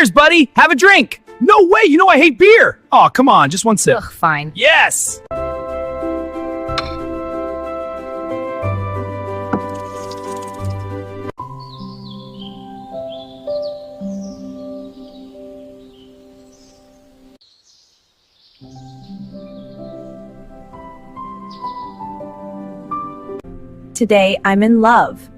Cheers, buddy. Have a drink. No way, you know I hate beer. Oh, come on, just one sip. Ugh, fine. Yes. Today, I'm in love.